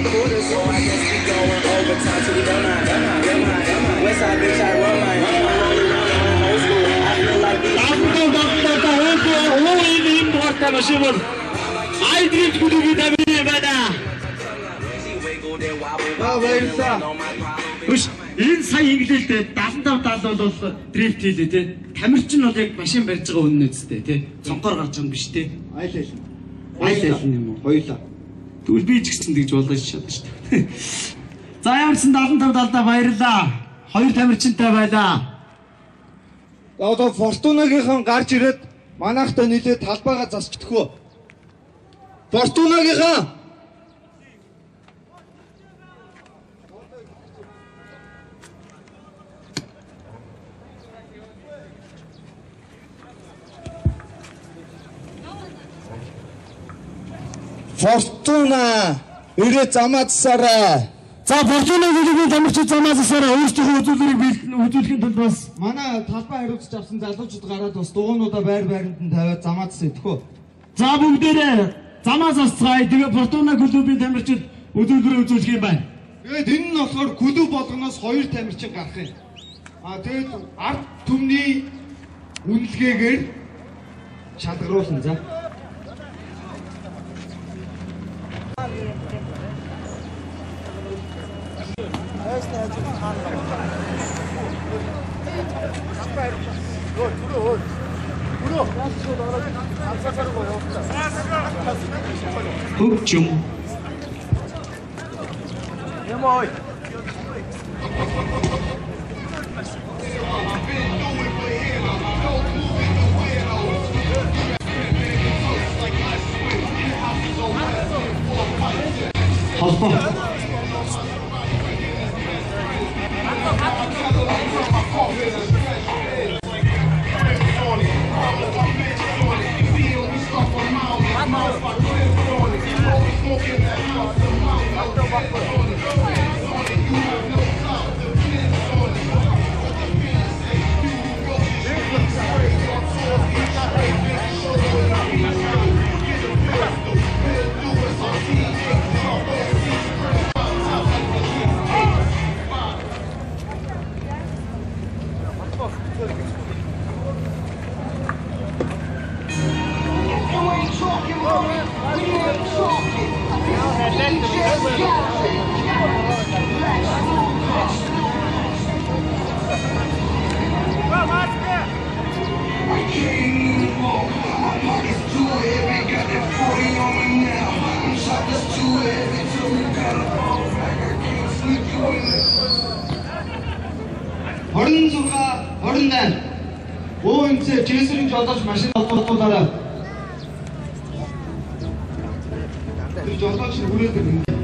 So I guess we going overtime till we don't mind. Westside bitch, I run mine. Roll around old school. I feel like we. I drink to be the Үш энэ сая инглэлд 75 бол дрифт хийлээ те. Тамирчин бол яг машин барьж байгаа үнэн үстэй те. Цонхоор гарч байгаа юм биш те. Айл юм уу? Хоёлаа. Тэгвэл би ч гэсэн тэгж болоо чадна шүү дээ. За ямарсан 75 талдаа баярлаа. Хоёр тамирчинтай байлаа. Одоо Фортунагийнхан гарч ирээд манайхтай нийлээд талбайгаа засчихдгөө. Фортунагийнхан Фортуна ирээ замаасараа. За Фортунагийн тамирчин замаасараа өөрсдийнхөө үзүүлэлтийг үзүүлэхийн тулд бас манай талбай хариуцж авсан залуучууд гараад бас дугуйнуудаа байр-байранд нь тавиад замаас идэхөө. За бүгдээрээ замаас асцгаая. Тэгээ Фортуна клубын тамирчид үзүүлбэр үзүүлэх юм байна. Тэгээд энэ нь болохоор клуб болгоноос 2 тамирчин гарах юм. Тэгээд ард түмний үнэлгээгээр шалгаруулна за. Хөгжим. Ямой. Холбоо. Орон Өөөнцөө Жесүрийн жолооч машин олуулаарай. Тэр жолооч хүрээд